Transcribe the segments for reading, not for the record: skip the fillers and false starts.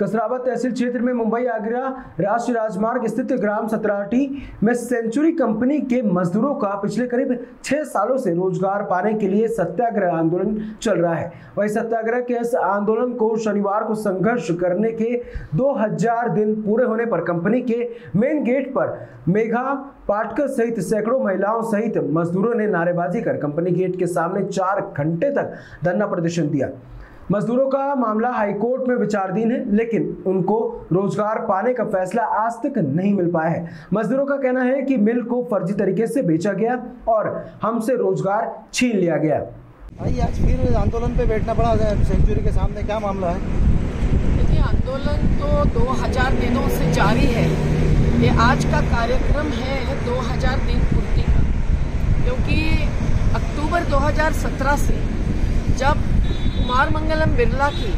कसराबाद तहसील क्षेत्र में मुंबई आगरा राष्ट्रीय राजमार्ग स्थित ग्राम सतराटी में सेंचुरी कंपनी के मजदूरों का पिछले करीब 6 सालों से रोजगार पाने के लिए सत्याग्रह आंदोलन चल रहा है। वही सत्याग्रह के इस आंदोलन को शनिवार को संघर्ष करने के 2000 दिन पूरे होने पर कंपनी के मेन गेट पर मेघा पाटकर सहित सैकड़ों महिलाओं सहित मजदूरों ने नारेबाजी कर कंपनी गेट के सामने 4 घंटे तक धरना प्रदर्शन दिया। मजदूरों का मामला हाईकोर्ट में विचाराधीन है, लेकिन उनको रोजगार पाने का फैसला आज तक नहीं मिल पाया है। मजदूरों का कहना है कि मिल को फर्जी तरीके से बेचा गया और हमसे रोजगार छीन लिया गया। भाई आज फिर आंदोलन पे बैठना पड़ा सेंचुरी के सामने, क्या मामला है? देखिए, आंदोलन तो 2000 दिनों से जारी है। ये आज का कार्यक्रम है 2000 दिन पूर्ति का, क्योंकि अक्टूबर 2017 से जब कुमार मंगलम बिरला की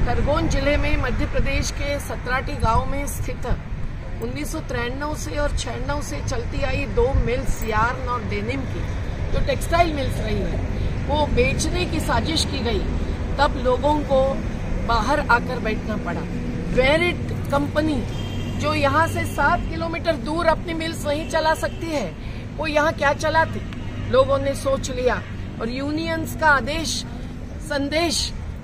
खरगोन जिले में मध्य प्रदेश के सतराटी गांव में स्थित 1993 से और 96 से चलती आई 2 मिल्स यार्न और डेनिम की जो टेक्सटाइल मिल्स रही है, वो बेचने की साजिश की गई। तब लोगों को बाहर आकर बैठना पड़ा। वेरिट कंपनी जो यहाँ से 7 किलोमीटर दूर अपनी मिल्स नहीं चला सकती है, वो यहाँ क्या चलाती? लोगों ने सोच लिया और यूनियंस का आदेश संदेश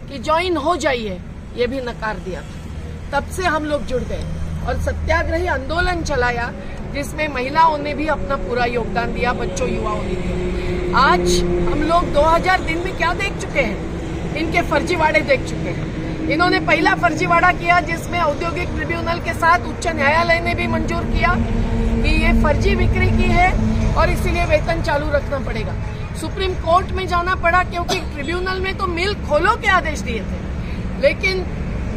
कि ज्वाइन हो जाइए, ये भी नकार दिया था। तब से हम लोग जुड़ गए और सत्याग्रही आंदोलन चलाया, जिसमें महिलाओं ने भी अपना पूरा योगदान दिया, बच्चों युवाओं ने दिया। आज हम लोग 2000 दिन में क्या देख चुके हैं? इनके फर्जीवाड़े देख चुके हैं। इन्होंने पहला फर्जीवाड़ा किया जिसमें औद्योगिक ट्रिब्यूनल के साथ उच्च न्यायालय ने भी मंजूर किया कि ये फर्जी बिक्री की है और इसीलिए वेतन चालू रखना पड़ेगा। सुप्रीम कोर्ट में जाना पड़ा क्योंकि ट्रिब्यूनल में तो मिल खोलो के आदेश दिए थे, लेकिन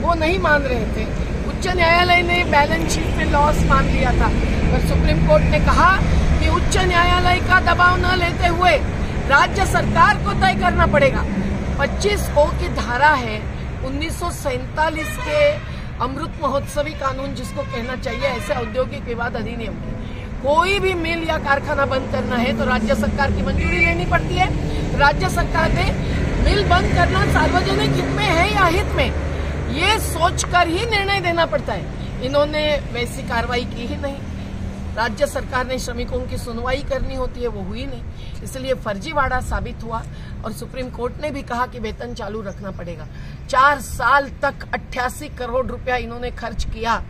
वो नहीं मान रहे थे। उच्च न्यायालय ने बैलेंस शीट में लॉस मान लिया था, पर सुप्रीम कोर्ट ने कहा कि उच्च न्यायालय का दबाव न लेते हुए राज्य सरकार को तय करना पड़ेगा। 25O की धारा है 1947 के अमृत महोत्सवी कानून जिसको कहना चाहिए, ऐसे औद्योगिक विवाद अधिनियम की। कोई भी मिल या कारखाना बंद करना है तो राज्य सरकार की मंजूरी लेनी पड़ती है। राज्य सरकार ने मिल बंद करना सार्वजनिक हित में है या हित में, ये सोचकर ही निर्णय देना पड़ता है। इन्होंने वैसी कार्रवाई की ही नहीं। राज्य सरकार ने श्रमिकों की सुनवाई करनी होती है, वो हुई नहीं, इसलिए फर्जीवाड़ा साबित हुआ और सुप्रीम कोर्ट ने भी कहा कि वेतन चालू रखना पड़ेगा। 4 साल तक 88 करोड़ रुपया इन्होंने खर्च किया।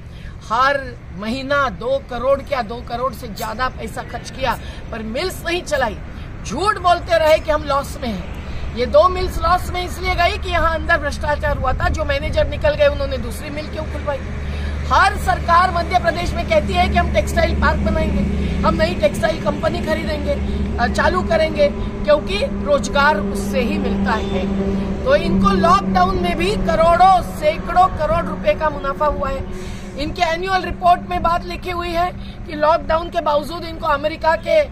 हर महीना 2 करोड़ क्या 2 करोड़ से ज्यादा पैसा खर्च किया, पर मिल्स नहीं चलाई। झूठ बोलते रहे कि हम लॉस में हैं। ये 2 मिल्स लॉस में इसलिए गई कि यहाँ अंदर भ्रष्टाचार हुआ था। जो मैनेजर निकल गए उन्होंने दूसरी मिल क्यों खुलवाई? हर सरकार मध्य प्रदेश में कहती है कि हम टेक्सटाइल पार्क बनाएंगे, हम नई टेक्सटाइल कंपनी खरीदेंगे, चालू करेंगे, क्योंकि रोजगार उससे ही मिलता है। तो इनको लॉकडाउन में भी करोड़ों सैकड़ों करोड़ रुपए का मुनाफा हुआ है। इनके एनुअल रिपोर्ट में बात लिखी हुई है कि लॉकडाउन के बावजूद इनको अमेरिका के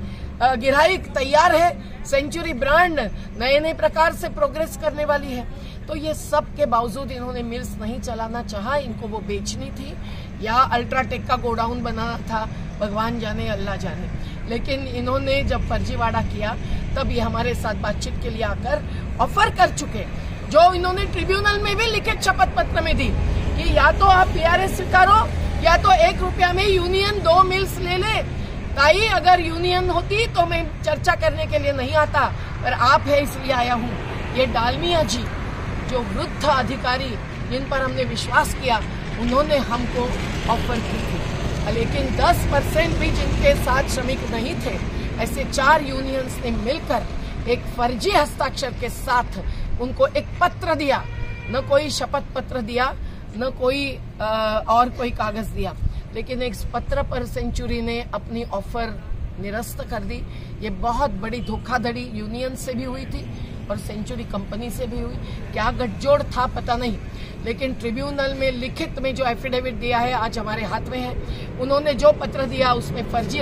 गिराईक तैयार है। सेंचुरी ब्रांड नए नए प्रकार से प्रोग्रेस करने वाली है। तो ये सब के बावजूद इन्होंने मिल्स नहीं चलाना चाहा। इनको वो बेचनी थी या अल्ट्राटेक का गोडाउन बनाना था, भगवान जाने अल्लाह जाने। लेकिन इन्होंने जब फर्जीवाड़ा किया तब ये हमारे साथ बातचीत के लिए आकर ऑफर कर चुके, जो इन्होंने ट्रिब्यूनल में भी लिखित शपथ पत्र में दी कि या तो आप PRS स्वीकारो या तो 1 रुपया में यूनियन 2 मिल्स ले ले। ताई, अगर यूनियन होती तो मैं चर्चा करने के लिए नहीं आता, पर आप है इसलिए आया हूँ। ये डालमिया जी जो वृद्ध अधिकारी जिन पर हमने विश्वास किया, उन्होंने हमको ऑफर की थी, लेकिन 10% भी जिनके साथ श्रमिक नहीं थे, ऐसे 4 यूनियंस ने मिलकर एक फर्जी हस्ताक्षर के साथ उनको एक पत्र दिया। न कोई शपथ पत्र दिया, न कोई और कोई कागज दिया, लेकिन एक पत्र पर सेंचुरी ने अपनी ऑफर निरस्त कर दी। ये बहुत बड़ी धोखाधड़ी यूनियन से भी हुई थी और सेंचुरी कंपनी से भी हुई। क्या गठजोड़ था पता नहीं, लेकिन ट्रिब्यूनल में लिखित में जो एफिडेविट दिया है आज हमारे हाथ में है। उन्होंने जो पत्र दिया उसमें फर्जी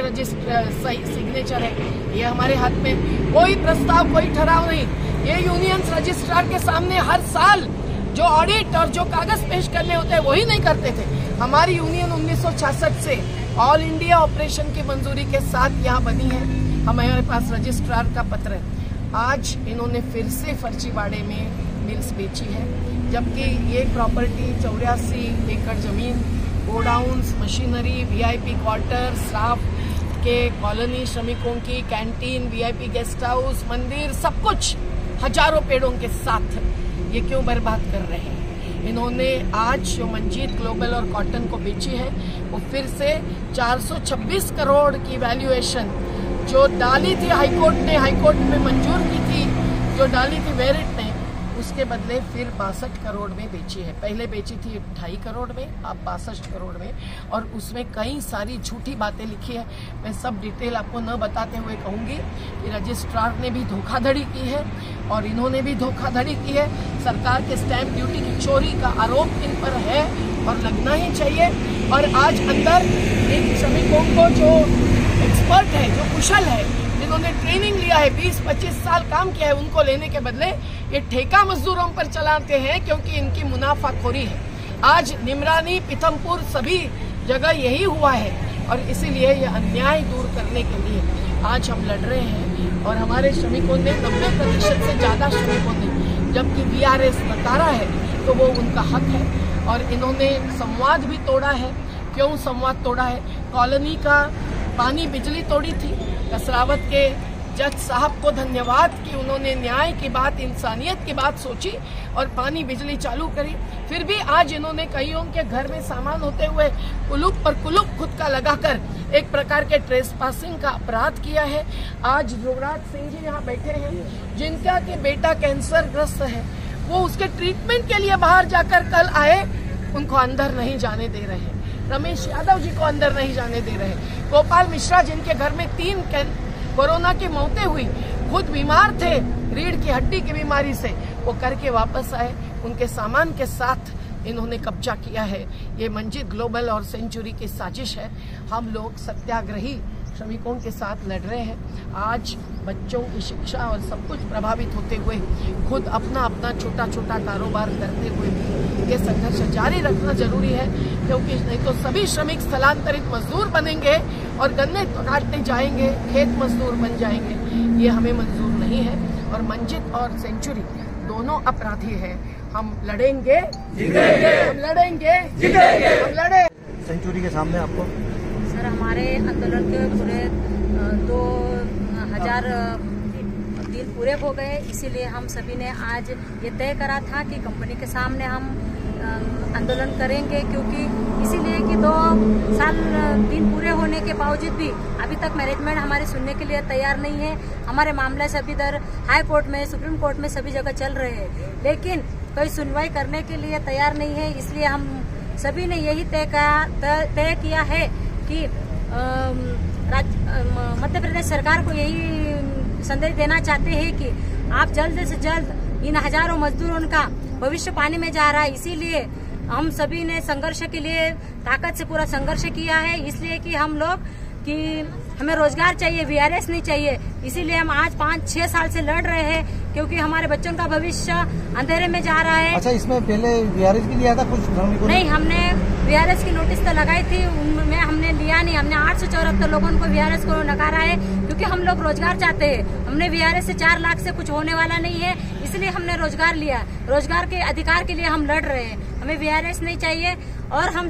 सिग्नेचर है, ये हमारे हाथ में। कोई प्रस्ताव, कोई ठहराव नहीं। ये यूनियंस रजिस्ट्रार के सामने हर साल जो ऑडिट और जो कागज पेश करने होते हैं वही नहीं करते थे। हमारी यूनियन 1966 से ऑल इंडिया ऑपरेशन की मंजूरी के साथ यहाँ बनी है। हमारे पास रजिस्ट्रार का पत्र है। आज इन्होंने फिर से फर्जीवाड़े में मिल्स बेची है, जबकि ये प्रॉपर्टी 84 एकड़ जमीन, godowns, machinery, VIP quarter, staff के कॉलोनी, श्रमिकों की कैंटीन, वीआईपी गेस्ट हाउस, मंदिर, सब कुछ हजारों पेड़ों के साथ ये क्यों बर्बाद कर रहे हैं। इन्होंने आज जो मंजीत ग्लोबल और कॉटन को बेची है वो फिर से 426 करोड़ की वैल्यूएशन जो डाली थी हाईकोर्ट में मंजूर की थी, जो डाली थी मेरिट ने, उसके बदले फिर 62 करोड़ में बेची है। पहले बेची थी 2.5 करोड़ में, अब 62 करोड़ में, और उसमें कई सारी झूठी बातें लिखी है। मैं सब डिटेल आपको न बताते हुए कहूंगी कि रजिस्ट्रार ने भी धोखाधड़ी की है और इन्होंने भी धोखाधड़ी की है। सरकार के स्टैंप ड्यूटी की चोरी का आरोप इन पर है और लगना ही चाहिए। और आज अंदर इन श्रमिकों को जो एक्सपर्ट है, जो कुशल है, जिन्होंने ट्रेनिंग लिया है, 20-25 साल काम किया है, उनको लेने के बदले ये ठेका मजदूरों पर चलाते हैं क्योंकि इनकी मुनाफाखोरी है। आज निमरानी, पीथमपुर, सभी जगह यही हुआ है और इसीलिए ये अन्याय दूर करने के लिए आज हम लड़ रहे हैं। और हमारे श्रमिकों ने 90% से ज्यादा श्रमिकों ने, जबकि वीआरएस नकारा है तो वो उनका हक है। और इन्होंने संवाद भी तोड़ा है। क्यों संवाद तोड़ा है? कॉलोनी का पानी बिजली तोड़ी थी। कसरावत के जज साहब को धन्यवाद कि उन्होंने न्याय की बात, इंसानियत की बात सोची और पानी बिजली चालू करी। फिर भी आज इन्होंने कईयों के घर में सामान होते हुए कुलूप पर कुलूप खुद का लगाकर एक प्रकार के ट्रेसपासिंग का अपराध किया है। आज ध्रुवराज सिंह जी यहाँ बैठे हैं, जिनका के बेटा कैंसर ग्रस्त है, वो उसके ट्रीटमेंट के लिए बाहर जाकर कल आए, उनको अंदर नहीं जाने दे रहे। रमेश यादव जी को अंदर नहीं जाने दे रहे। गोपाल मिश्रा, जिनके घर में 3 कोरोना की मौतें हुई, खुद बीमार थे रीढ़ की हड्डी की बीमारी से, वो करके वापस आए, उनके सामान के साथ इन्होंने कब्जा किया है। ये मंजीत ग्लोबल और सेंचुरी की साजिश है। हम लोग सत्याग्रही श्रमिकों के साथ लड़ रहे हैं। आज बच्चों की शिक्षा और सब कुछ प्रभावित होते हुए खुद अपना छोटा छोटा कारोबार करते हुए भी ये संघर्ष जारी रखना जरूरी है, क्योंकि नहीं तो सभी श्रमिक स्थलांतरित मजदूर बनेंगे और गन्ने काटने जाएंगे, खेत मजदूर बन जाएंगे। ये हमें मंजूर नहीं है और मंजीत और सेंचुरी दोनों अपराधी हैं। हम लड़ेंगे, जीतेंगे, हम लड़ेंगे, जीतेंगे, हम लड़े। सेंचुरी के सामने आपको सर, हमारे आंदोलन के पूरे 2000 दिन पूरे हो गए, इसीलिए हम सभी ने आज ये तय करा था कि कंपनी के सामने हम आंदोलन करेंगे, क्योंकि इसीलिए कि 2 साल दिन पूरे होने के बावजूद भी अभी तक मैनेजमेंट हमारे सुनने के लिए तैयार नहीं है। हमारे मामले सभी इधर हाई कोर्ट में, सुप्रीम कोर्ट में सभी जगह चल रहे हैं, लेकिन कोई सुनवाई करने के लिए तैयार नहीं है। इसलिए हम सभी ने यही तय किया है कि मध्य प्रदेश सरकार को यही संदेश देना चाहते हैं कि आप जल्द से जल्द इन हजारों मजदूरों का भविष्य पानी में जा रहा है। इसीलिए हम सभी ने संघर्ष के लिए ताकत से पूरा संघर्ष किया है, इसलिए कि हम लोग कि हमें रोजगार चाहिए, वीआरएस नहीं चाहिए। इसीलिए हम आज 5-6 साल से लड़ रहे हैं, क्योंकि हमारे बच्चों का भविष्य अंधेरे में जा रहा है। अच्छा, इसमें पहले वीआरएस भी लिया था कुछ श्रमिकों ने? नहीं, हमने वीआरएस की नोटिस तो लगाई थी, उनमें हमने लिया नहीं। हमने 874 लोगों को वीआरएस को नकारा है, क्योंकि हम लोग रोजगार चाहते हैं। हमने वीआरएस से 4 लाख से कुछ होने वाला नहीं है, इसलिए हमने रोजगार लिया। रोजगार के अधिकार के लिए हम लड़ रहे हैं, हमें वीआरएस नहीं चाहिए। और हम